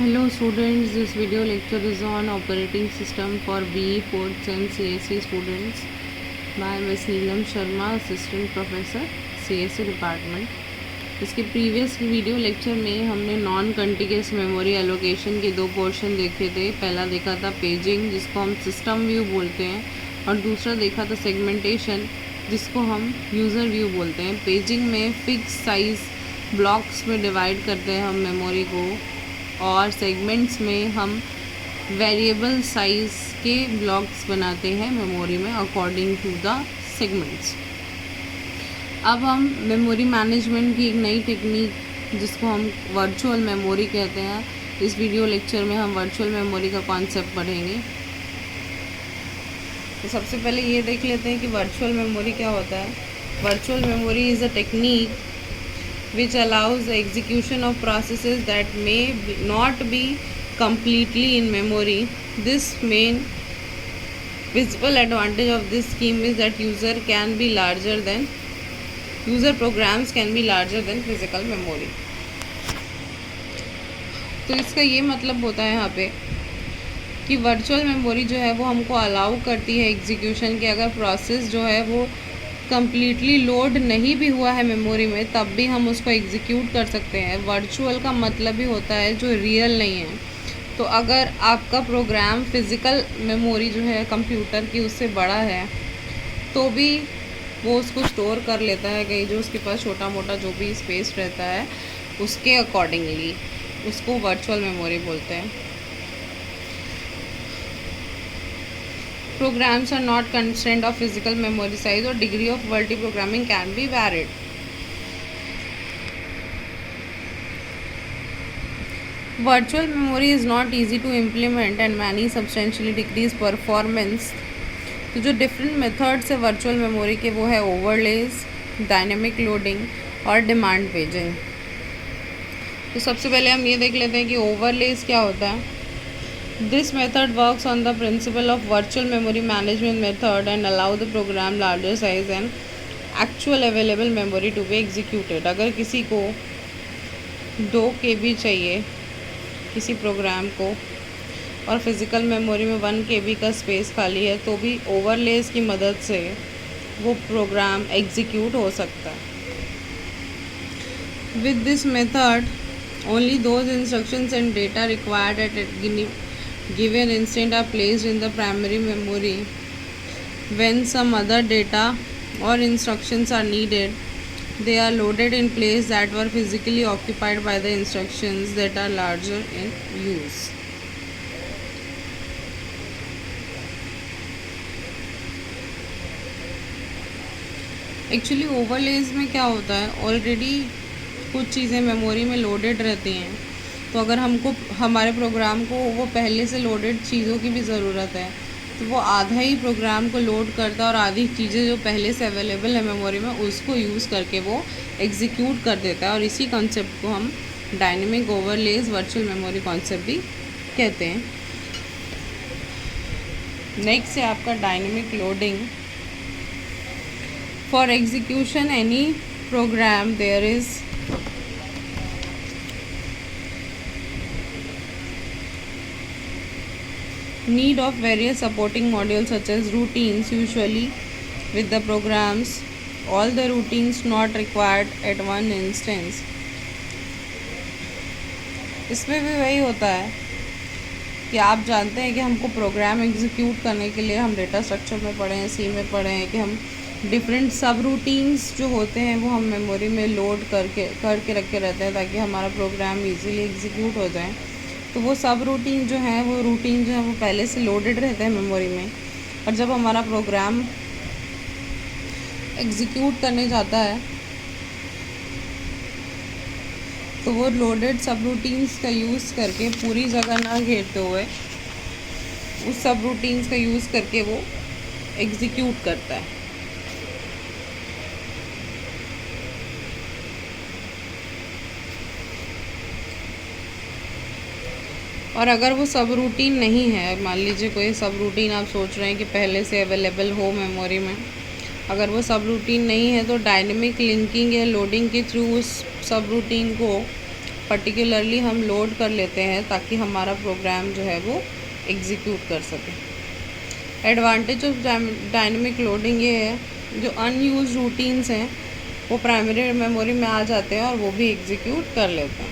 Hello students, this video lecture is on operating system for BE 4th and CSE students by Ms. Neelam Sharma, Assistant Professor, CSE Department. इसके previous video lecture में हमने non continuous memory allocation के दो portion देखे थे। पहला देखा था पेजिंग, जिसको हम सिस्टम व्यू बोलते हैं, और दूसरा देखा था सेगमेंटेशन, जिसको हम यूज़र व्यू बोलते हैं। पेजिंग में फिक्स साइज ब्लॉक्स में डिवाइड करते हैं हम मेमोरी को, और सेगमेंट्स में हम वेरिएबल साइज़ के ब्लॉक्स बनाते हैं मेमोरी में अकॉर्डिंग टू द सेगमेंट्स। अब हम मेमोरी मैनेजमेंट की एक नई टेक्निक, जिसको हम वर्चुअल मेमोरी कहते हैं, इस वीडियो लेक्चर में हम वर्चुअल मेमोरी का कॉन्सेप्ट पढ़ेंगे। तो सबसे पहले ये देख लेते हैं कि वर्चुअल मेमोरी क्या होता है। Virtual memory is a technique which allows the execution of processes that may not be completely in memory. This main visible advantage of this scheme is that user programs can be larger than physical memory. तो इसका ये मतलब होता है यहाँ पे कि virtual memory जो है वो हमको अलाउ करती है एग्जीक्यूशन के, अगर प्रोसेस जो है वो कम्प्लीटली लोड नहीं भी हुआ है मेमोरी में, तब भी हम उसको एग्जीक्यूट कर सकते हैं। वर्चुअल का मतलब ही होता है जो रियल नहीं है। तो अगर आपका प्रोग्राम फिज़िकल मेमोरी जो है कंप्यूटर की उससे बड़ा है, तो भी वो उसको स्टोर कर लेता है कहीं, जो उसके पास छोटा मोटा जो भी स्पेस रहता है उसके अकॉर्डिंगली, उसको वर्चुअल मेमोरी बोलते हैं। Programs are not constrained of physical memory size or degree of multi-programming can be varied. Virtual memory is not easy to implement and many substantially decrease performance. तो जो different methods है virtual memory के वो है overlays, dynamic loading और demand paging. तो सबसे पहले हम ये देख लेते हैं कि ओवरलेज क्या होता है। This method works on the principle of virtual memory management method and allow the program larger size and actual available memory to be executed. अगर किसी को 2 KB चाहिए किसी प्रोग्राम को और फिज़िकल मेमोरी में 1 KB का स्पेस खाली है, तो भी ओवरलेस की मदद से वो प्रोग्राम एग्जीक्यूट हो सकता है। With this method, only those instructions and data required at given instant are placed in the primary memory. When some other data or instructions are needed, they are loaded in place that were physically occupied by the instructions that are larger in use. Actually overlays में क्या होता है, already कुछ चीज़ें memory में loaded रहती हैं, तो अगर हमको हमारे प्रोग्राम को वो पहले से लोडेड चीज़ों की भी ज़रूरत है, तो वो आधा ही प्रोग्राम को लोड करता है और आधी चीज़ें जो पहले से अवेलेबल है मेमोरी में उसको यूज़ करके वो एग्जीक्यूट कर देता है। और इसी कॉन्सेप्ट को हम dynamic overlays virtual memory concept भी कहते हैं। नेक्स्ट है आपका dynamic loading. For execution any program there is need of various supporting modules such as routines, usually with the programs all the routines not required at one instance. इसमें भी वही होता है कि आप जानते हैं कि हमको प्रोग्राम एग्जीक्यूट करने के लिए हम डेटा स्ट्रक्चर में पढ़े हैं, सी में पढ़े हैं कि हम डिफरेंट सब रूटीन्स जो होते हैं वो हम मेमोरी में लोड करके रखे रहते हैं ताकि हमारा प्रोग्राम इजीली एग्जीक्यूट हो जाए। तो वो सब रूटीन जो है वो पहले से लोडेड रहते हैं मेमोरी में, और जब हमारा प्रोग्राम एग्जीक्यूट करने जाता है तो वो लोडेड सब रूटीन्स का यूज़ करके पूरी जगह ना घेरते हुए उस सब रूटीन्स का यूज़ करके वो एग्जीक्यूट करता है। और अगर वो सब रूटीन नहीं है, मान लीजिए कोई सब रूटीन आप सोच रहे हैं कि पहले से अवेलेबल हो मेमोरी में, अगर वो सब रूटीन नहीं है तो डायनेमिक लिंकिंग या लोडिंग के थ्रू उस सब रूटीन को पर्टिकुलरली हम लोड कर लेते हैं ताकि हमारा प्रोग्राम जो है वो एग्जीक्यूट कर सके। एडवांटेज ऑफ डायनेमिक लोडिंग ये है, जो अनयूज रूटीन्स हैं वो प्राइमरी मेमोरी में आ जाते हैं और वो भी एग्जीक्यूट कर लेते हैं।